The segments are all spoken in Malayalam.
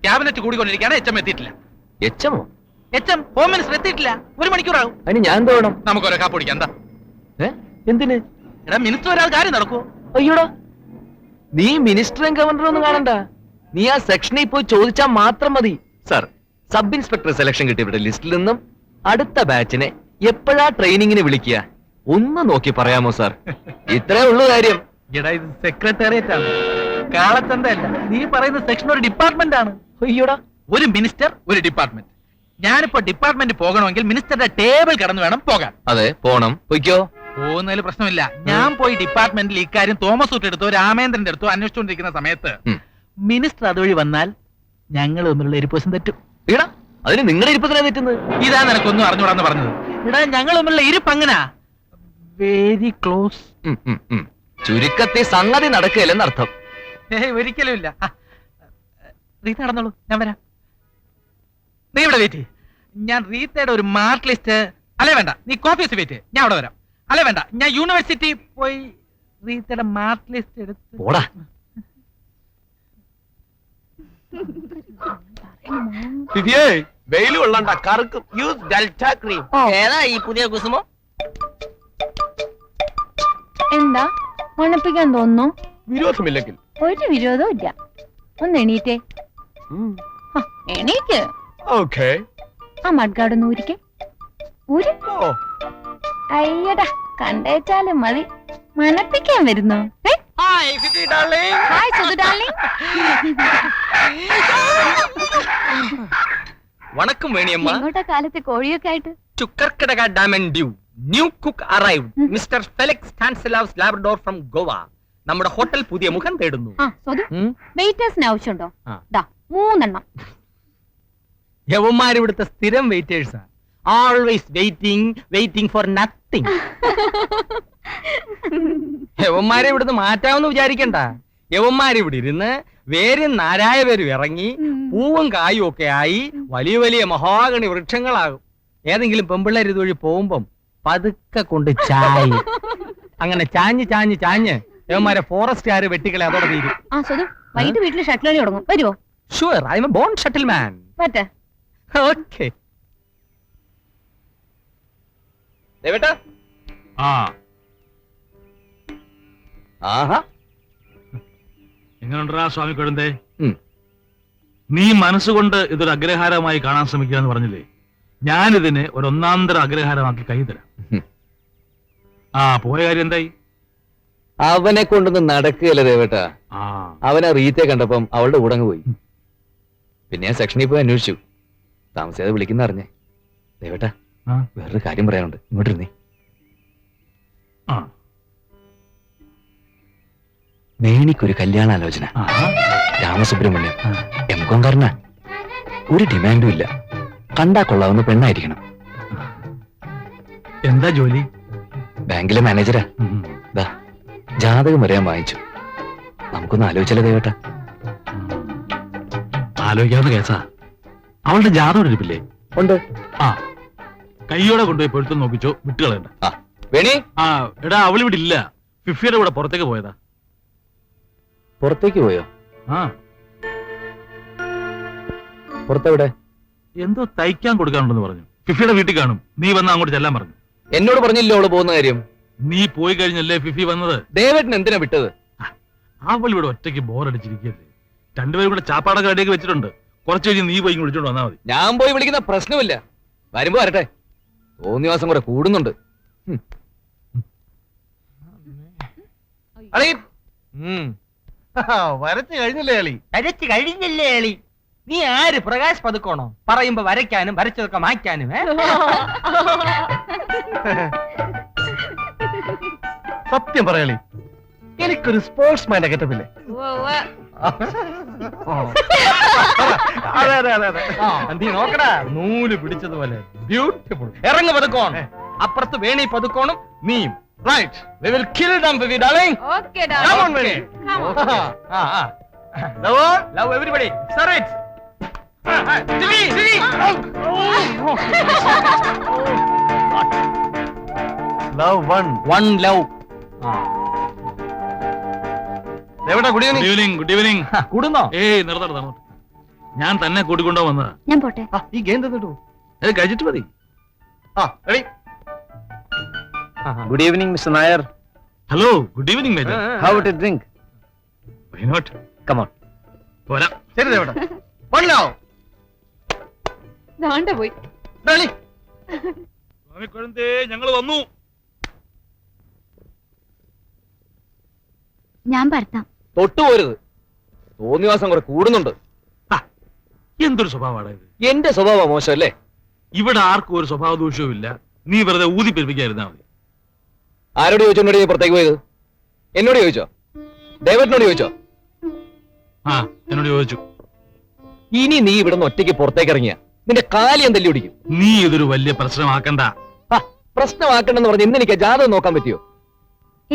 ക്യാബിനറ്റ് കൂടിക്കൊണ്ടിരിക്കുകയാണ്. എച്ച് എം എത്തിയിട്ടില്ല. എച്ചമോ? എച്ച് എം ഹോം മിനിസ്റ്റർ എത്തിയിട്ടില്ല. 1 മണിക്കൂറാകും. അതിന് ഞാൻ തോന്നണം. നമുക്കൊരു കാപ്പ് കുടിക്കാം. എന്താ? എന്തിന്? എടാ മിനിസ്റ്റർ ഒരാൾ കാര്യം നടക്കുവോ? അയ്യോടാ, നീ മിനിസ്റ്ററും ഗവർണറും ഒന്നും കാണണ്ട. നീ ആ സെക്ഷനിൽ പോയി ചോദിച്ചാൽ മാത്രം മതി. സർ, സബ് ഇൻസ്പെക്ടർ സെലക്ഷൻ കിട്ടിയവരുടെ ലിസ്റ്റിൽ നിന്നും അടുത്ത ബാച്ചിനെ എപ്പോഴാ ട്രെയിനിങ്ങിന് വിളിക്കുക ഒന്ന് നോക്കി പറയാമോ സാർ? ഇത്രേ ഉള്ളൂ കാര്യം. എടാ ഇത് സെക്രട്ടേറിയറ്റ് ആണ്, കാളച്ചന്തയല്ല. നീ പറയുന്ന സെക്ഷൻ ഒരു ഡിപ്പാർട്ട്മെന്റ് ആണ്. അയ്യോടാ, ഒരു മിനിസ്റ്റർ ഒരു ഡിപ്പാർട്ട്മെന്റ്. ഞാനിപ്പോ ഡിപ്പാർട്ട്മെന്റ് പോകണമെങ്കിൽ മിനിസ്റ്ററുടെ ടേബിൾ കടന്നു വേണം പോകാൻ. അതെ, പോണം. പൊയ്ക്കോ. പോകുന്നതിൽ പ്രശ്നമില്ല. ഞാൻ പോയി ഡിപ്പാർട്ട്മെന്റിൽ ഇക്കാര്യം തോമസ് ഊട്ട് എടുത്തോ രാമേന്ദ്രന്റെ അടുത്തോ അന്വേഷിച്ചുകൊണ്ടിരിക്കുന്ന സമയത്ത് മിനിസ്റ്റർ അതുവഴി വന്നാൽ ഞങ്ങൾ തമ്മിലുള്ള ഇരിപ്പുവശം തെറ്റും. ഈടാ, അതിന് നിങ്ങളുടെ ഇരിപ്പത്തിനാ തെറ്റുന്നത്. ഇതാ നിനക്കൊന്നും അറിഞ്ഞൂടാന്ന് പറഞ്ഞത്. ഇടാ ഞങ്ങൾ തമ്മിലുള്ള ഇരിപ്പ് അങ്ങനാ, വെരി ക്ലോസ്. ചുരുക്കത്തിൽ സംഗതി നടക്കുകയല്ലെന്നർത്ഥം. ഒരിക്കലും ഇല്ല. റീത്ത നടന്നോളൂ, ഞാൻ വരാം. നീ ഇവിടെ വെയിറ്റ്. ഞാൻ റീത്തയുടെ ഒരു മാർക്ക് ലിസ്റ്റ്. അല്ലേ വേണ്ട, നീ കോഫി ഹൗസ് വെയിറ്റ്, ഞാൻ അവിടെ വരാം. അല്ലേ വേണ്ട, ഞാൻ യൂണിവേഴ്സിറ്റി പോയി റീത്തയുടെ മാർക്ക് ലിസ്റ്റ് എടുത്ത്. പോടാ. വെയിൽ കൊള്ളണ്ട, കറുക്കും. Use Delta cream. ഏതാ ഈ പുതിയ കുസുമോ? എന്താ മണപ്പിക്കാൻ തോന്നുന്നു? വിരോധമില്ലെങ്കിൽ. ഒരു വിരോധവും ഇല്ല. ഒന്ന് എണീറ്റേ. എണീക്ക്. ഓക്കേ. ആ മഡ്ഗാർഡ് ഒന്ന് ഊരിക്കേ. ഊരി. അയ്യടാ, കണ്ടേച്ചാലും മതി. മണപ്പിക്കാൻ വരുന്നു. Hi Fifi darling. Hi Sudhu darling. വണക്കം വേണിയമ്മ. എങ്ങോട്ടാ കാലത്ത് കോഴിയൊക്കെ ആയിട്ട്? ചുക്കർക്കടക ഡാം ആൻഡ് ഡ്യൂ. New cook arrived. Mr Felix Stanislaus Labrador from Goa. നമ്മുടെ ഹോട്ടൽ പുതിയ മുഖം തേടുന്നു. ആ സുധു, വെയിറ്റേഴ്സിന് ആവശ്യമുണ്ടോ? ദാ 3 എണ്ണം. യവന്മാർ ഇവിടുത്തെ സ്ഥിരം വെയിറ്റേഴ്സാ. Always waiting for nothing. യവന്മാരെ ഇവിടുന്ന് മാറ്റാമെന്ന് വിചാരിക്കണ്ട. യവന്മാരിവിടെ ഇരുന്ന് വേരും നാരായ പേരും ഇറങ്ങി പൂവും കായും ഒക്കെ ആയി വലിയ വലിയ മഹാഗണി വൃക്ഷങ്ങളാകും. ഏതെങ്കിലും പെമ്പിള്ളേർ ഇതുവഴി പോകുമ്പം പതുക്കെ കൊണ്ട് ചായി അങ്ങനെ ചാഞ്ഞ് യവന്മാരെ ഫോറസ്റ്റുകാര് വെട്ടിക്കളെ അതോടെ തീരും. ആ സുധു, വൈകിട്ട് വീട്ടിൽ ഷട്ടിൽ കളി തുടങ്ങും. വരുവോ? Sure, I am a born shuttle man. പറ്റേ. ഓക്കേ. ദേവേട്ടാ. ആഹാ, എങ്ങനെയുണ്ടാ സ്വാമി കൊഴുന്തേ? നീ മനസ്സുകൊണ്ട് ഇതൊരു അഗ്രഹാരമായി കാണാൻ ശ്രമിക്കുക എന്ന് പറഞ്ഞില്ലേ? ഞാനിതിനെ ഒരു ഒന്നാന്തര അഗ്രഹാരമാക്കി കൈ തരാം. പോയ കാര്യം എന്തായി? അവനെ കൊണ്ടൊന്നും നടക്കുകയല്ല ദേവേട്ടാ. അവനെ റീത്തെ കണ്ടപ്പം അവളുടെ കൂടെ അങ്ങ് പോയി. പിന്നെ ഞാൻ സെക്ഷനിൽ പോയി അന്വേഷിച്ചു. താമസിയാതെ വിളിക്കുന്ന അറിഞ്ഞേ. ദേവേട്ടാ, വേറൊരു കാര്യം പറയാനുണ്ട്. ഇങ്ങോട്ടിരുന്നേ. വേണിക്കൊരു കല്യാണാലോചന. രാമസുബ്രഹ്മണ്യം, എംകോങ്കാരനാ. ഒരു ഡിമാൻഡും ഇല്ല. കണ്ടാ കൊള്ളാവുന്ന പെണ്ണായിരിക്കണം. എന്താ ജോലി? ബാങ്കിലെ മാനേജരാ. ജാതകം വരെയാൻ വാങ്ങിച്ചു. നമുക്കൊന്ന് ആലോചിച്ചല്ലേ ദേവേട്ടാ? ആലോചിക്കാവുന്ന കേസാ. അവളുടെ ജാതകം എടുപ്പില്ലേ? ഉണ്ട്. കൈയോടെ കൊണ്ടുപോയി പൊരുത്തം നോക്കിച്ചോ, വിട്ടുകളയണ്ട. വേണി, എടാ അവളിവിടെ ഇല്ല. ഫിഫിയുടെ കൂടെ പുറത്തേക്ക് പോയതാ. പുറത്തേക്ക് പോയോ? പുറത്തെവിടെ? എന്തോ തയ്ക്കാൻ കൊടുക്കാനുണ്ടെന്ന് പറഞ്ഞു. ഫിഫിയുടെ വീട്ടിൽ കാണും. നീ വന്ന് അങ്ങോട്ട് ചെല്ലാൻ പറഞ്ഞു. എന്നോട് പറഞ്ഞില്ലോ അവള് പോകുന്ന കാര്യം? നീ പോയി കഴിഞ്ഞല്ലേ ഫിഫി വന്നത്. ദേവേട്ടൻ എന്തിനാ വിട്ടത്? അവൾ ഇവിടെ ഒറ്റയ്ക്ക് ബോറടിച്ചിരിക്കല്ലേ. രണ്ടുപേരും കൂടെ ചാപ്പാടൊക്കെ റെഡിയൊക്കെ വെച്ചിട്ടുണ്ട്. കുറച്ച് കഴിഞ്ഞ് നീ പോയി വിളിച്ചോണ്ട് വന്നാൽ മതി. ഞാൻ പോയി വിളിക്കുന്ന പ്രശ്നമില്ല. വരുമ്പോ വരട്ടെ. തോന്നിവാസം കൂടെ കൂടുന്നുണ്ട്. വരച്ചു കഴിഞ്ഞില്ലേ അളി? വരച്ചു കഴിഞ്ഞില്ലേ അളി? നീ ആര്? പ്രകാശ് പതുക്കോണോ? പറയുമ്പോ വരയ്ക്കാനും വരച്ചതൊക്കെ മായ്ക്കാനും. സത്യം പറയാളി, എനിക്കൊരു സ്പോർട്സ് മാന്റെ ഗെറ്റപ്പില്ലേ? നീ നോക്കടാ, നൂല് പിടിച്ചതുപോലെ ബ്യൂട്ടിഫുൾ. ഇറങ്ങു പതുക്കോൺ. അപ്പുറത്ത് വേണി പതുക്കോണും നീയും. Right, we will kill them, baby darling. Okay, darling. Come on, baby. Love everybody. Sir it. Dilly. Love one love. ദേവേട്ടാ, ഗുഡ് ഈവനിങ്. Good evening. കൂടുന്നോ? നിർത്തണം. ഞാൻ തന്നെ കൂട്ടിക്കൊണ്ടോ വന്നതാ. ഞാൻ പോട്ടെ. ആ ഈ ഗെയിം തന്നിട്ടു. അത് കഴിച്ചിട്ട് മതി. ആ ready. Good evening mister Nair. Hello, good evening major. How to drink? Why not? Come on. പോരാ. ശരി ദേവട്ടാ. വണ്ണാവോ ദാണ്ട പോയി. ഡാളി. സ്വാമിക്കുഴന്തേ, ഞങ്ങൾ വന്നു. ഞാൻ പരത്താം. തൊട്ടുപോരുത്. തോന്നിവാസം കുറെ കൂടുന്നുണ്ട്. എന്തൊരു സ്വഭാവമാണ് ഇത്? എന്റെ സ്വഭാവം മോശമല്ലേ? ഇവിടെ ആർക്കും ഒരു സ്വഭാവ ദൂഷ്യവും ഇല്ല. നീ വെറുതെ ഊതി പെരുപ്പിക്കാതിരുന്നാ മതി. ആരോട് ചോദിച്ചോണ്ടോ നീ പുറത്തേക്ക് പോയത്? എന്നോട് ചോദിച്ചോ? ഡേവിഡിനോട് ചോദിച്ചോ? ആ, എന്നോട് ചോദിച്ചു. ഇനി നീ ഇവിടെ നിന്ന് ഒറ്റയ്ക്ക് പുറത്തേക്ക് ഇറങ്ങിയ നിന്റെ കാലി ഞാൻ തല്ലി പിടിക്കും. നീ ഇതൊരു വലിയ പ്രശ്നമാക്കണ്ട. പ്രശ്നമാക്കണ്ടെന്ന് പറഞ്ഞ് ഇന്ന് എനിക്ക് ജാതകം നോക്കാൻ പറ്റിയോ?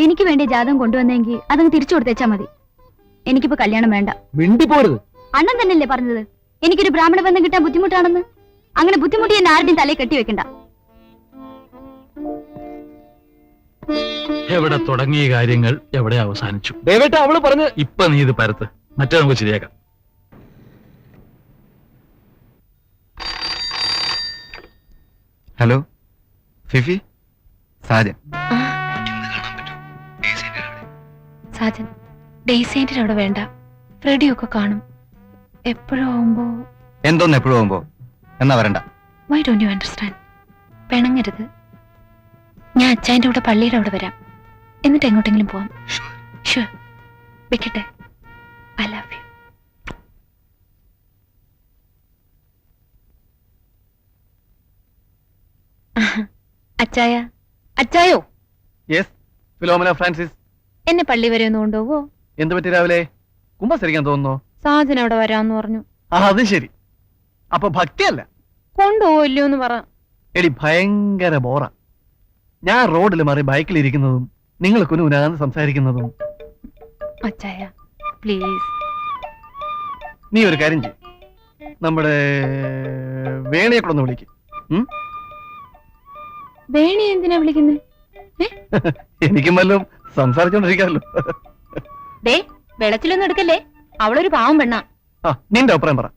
എനിക്ക് വേണ്ടി ജാതകം കൊണ്ടുവന്നെങ്കിൽ അതങ്ങ് തിരിച്ചു കൊടുത്തേച്ചാ മതി. എനിക്കിപ്പോ കല്യാണം വേണ്ട. മിണ്ടിപ്പോരുത്. അണ്ണൻ തന്നെയല്ലേ പറഞ്ഞത് എനിക്കൊരു ബ്രാഹ്മണ ബന്ധം കിട്ടാൻ ബുദ്ധിമുട്ടാണെന്ന്? അങ്ങനെ ബുദ്ധിമുട്ടി എന്നെ ആരുടെയും തലയിൽ കെട്ടിവെക്കണ്ട. എവിടെ തുടങ്ങിയ കാര്യങ്ങൾ എവിടെ അവസാനിച്ചു? ദേവേട്ട അവള് പറഞ്ഞ് ഇപ്പൊ നീ ഇത് പരത്ത്, മറ്റേ നമുക്ക് ശരിയാക്കാം. Hello Fifi, Sajan. സാജൻ, ഡേസേന്റിന് അവിടെ വേണ്ട. ഫ്രെഡിയൊക്കെ കാണും. എപ്പോഴും ആവുമ്പോ എന്തോന്ന് എപ്പോഴും പോകുമ്പോ എന്നാ വരണ്ട. Why don't you understand? പിണങ്ങരുത്. ഞാൻ അച്ചായന്റെ കൂടെ പള്ളിയുടെ അവിടെ വരാം. എന്നിട്ട് എങ്ങോട്ടെങ്കിലും പോവാം. ഷുവർ. വെക്കട്ടെ. I love you. അച്ചായ, അച്ചായോ, യെസ് ഫിലോമിന ഫ്രാൻസിസ്. എന്നെ പള്ളി വരെ ഒന്ന് കൊണ്ടുപോവോ? എന്ത് പറ്റി രാവിലെ? കുമ്പസരിക്കാൻ തോന്നുന്നു. സാജൻ അവിടെ വരാന്ന് പറഞ്ഞു. ആ അത് ശരി. അപ്പൊ ഭക്തിയല്ല. കൊണ്ടുപോവില്ലോ എന്ന് പറ. എടി ഭയങ്കര ബോറ. ഞാൻ റോഡിൽ മാറി ബൈക്കിൽ ഇരിക്കുന്നതും നിങ്ങൾ കുനുകുനാന്ന് സംസാരിക്കുന്നതും. അച്ചായ പ്ലീസ്. നീ ഒരു കാര്യം ചെയ്യും, നമ്മുടെ വേണയെ കൂടെ ഒന്ന് വിളിക്കും. വേണി എന്തിനാ വിളിക്കുന്നത്? എനിക്കും വല്ലതും സംസാരിച്ചോണ്ടിരിക്കാമല്ലോ. ദേ, വെളച്ചിലൊന്നും എടുക്കല്ലേ. അവളൊരു പാവം പെണ്ണാ. ആ നിന്റെ അഭിപ്രായം പറ.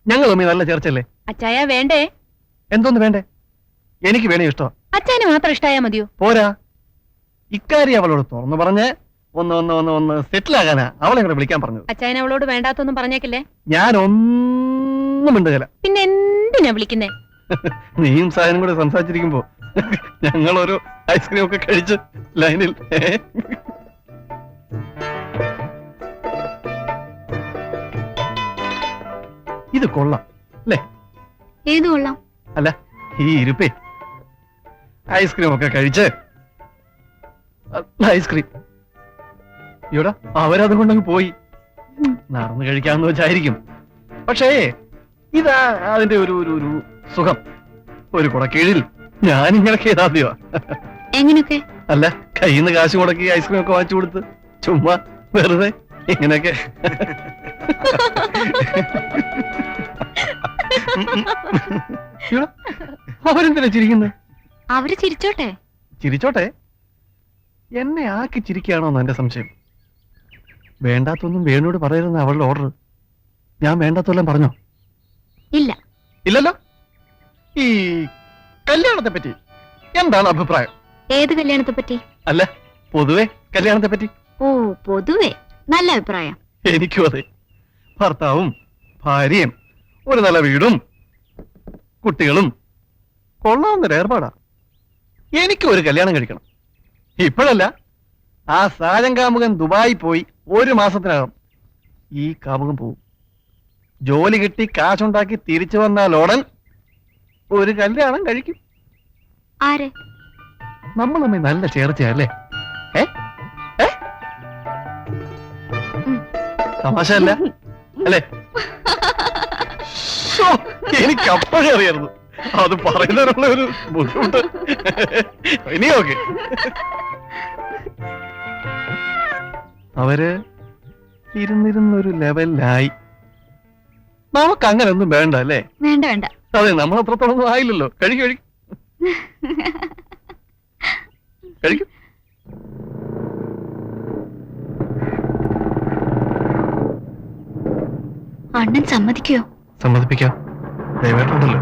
ഞങ്ങൾ തമ്മിൽ നല്ല ചേർച്ചല്ലേ? അച്ചായ വേണ്ടേ? എന്തോന്ന് വേണ്ടേ? എനിക്ക് വേണേ ഇഷ്ടം. അച്ചായന് മാത്രം ഇഷ്ടായാ മതിയോ? പോരാ, ഇക്കാര്യം അവളോട് തുറന്നു പറഞ്ഞ് ഒന്ന് സെറ്റിൽ ആകാനാ അവളെ കൂടെ വിളിക്കാൻ പറഞ്ഞത്. അച്ചായൻ അവളോട് വേണ്ടാത്തൊന്നും പറഞ്ഞേക്കില്ലേ? ഞാൻ ഒന്നും മിണ്ടുകല. പിന്നെ എന്തിനാ വിളിക്കുന്നേ? നീയും സാധനം കൂടെ സംസാരിച്ചിരിക്കുമ്പോ ഞങ്ങളൊരു ഐസ്ക്രീം ഒക്കെ കഴിച്ച് ലൈനിൽ. ഇത് കൊള്ളാം അല്ലേ? ഏത് കൊള്ളാം? അല്ല ഈ ഇരുപ്പേ ഐസ്ക്രീം ഒക്കെ കഴിച്ച് ഐസ്ക്രീം ഇവിടെ അവരത് കൊണ്ടങ്ങ് പോയി. നടന്നു കഴിക്കാമെന്ന് വെച്ചായിരിക്കും. പക്ഷേ ഇതാ അതിന്റെ ഒരു ഒരു ഒരു സുഖം. ഒരു കുടക്കീഴിൽ ഞാനിങ്ങനെ കേതാദ്യവാ. എങ്ങനെയൊക്കെ? അല്ല കയ്യിൽ നിന്ന് കാശ് മുടക്കി ഐസ്ക്രീം ഒക്കെ വാങ്ങിച്ചു കൊടുത്ത് ചുമ്മാ വെറുതെ ഇങ്ങനെയൊക്കെ. അവരെന്തിനാ ചിരിക്കുന്നത്? അവര് ചിരിച്ചോട്ടെ. ചിരിച്ചോട്ടെ. എന്നെ ആക്കി ചിരിക്കുകയാണോന്ന് എന്റെ സംശയം. വേണ്ടാത്തൊന്നും വേണോട് പറയരുന്ന അവളുടെ ഓർഡർ. ഞാൻ വേണ്ടാത്തെല്ലാം പറഞ്ഞോ? ഇല്ല. ഇല്ലല്ലോ. ഈ കല്യാണത്തെ പറ്റി എന്താണ് അഭിപ്രായം? ഏത് കല്യാണത്തെ പറ്റി? അല്ല പൊതുവെ കല്യാണത്തെ പറ്റി. ഓ, പൊതുവെ നല്ല അഭിപ്രായം. എനിക്കും അതെ. ഭർത്താവും ഭാര്യയും ഒരു നല്ല വീടും കുട്ടികളും കൊള്ളാവുന്നൊരു ഏർപ്പാടാ. എനിക്കും ഒരു കല്യാണം കഴിക്കണം. ഇപ്പോഴല്ല, ആ സാജൻ കാമുകൻ ദുബായി പോയി 1 മാസത്തിനകം ഈ കാമുകൻ പോവും. ജോലി കിട്ടി കാശുണ്ടാക്കി തിരിച്ചു വന്നാൽ ഉടൻ ഒരു കല്യാണം കഴിക്കും. ആരെ? നമ്മൾ തമ്മിൽ നല്ല ചേർച്ചയല്ലേ? തമാശ അല്ല അല്ലേ? ശ്ശോ, എനിക്ക് അപ്പോഴേ അറിയായിരുന്നു അത് പറയുന്നതിനുള്ള ഒരു ബുദ്ധിമുട്ട്. ഇനി ഓക്കെ. അവര് ഇരുന്നിരുന്നൊരു ലെവലിലായി. നമുക്ക് അങ്ങനെ ഒന്നും വേണ്ട അല്ലേ? വേണ്ട വേണ്ട. അതെ, നമ്മൾ അത്രത്തോളൊന്നും ആയില്ലല്ലോ. കഴിക്കും കഴിക്കും. അണ്ണൻ സമ്മതിക്കോ? സമ്മതിപ്പിക്കാം ദയവായിട്ടുണ്ടല്ലോ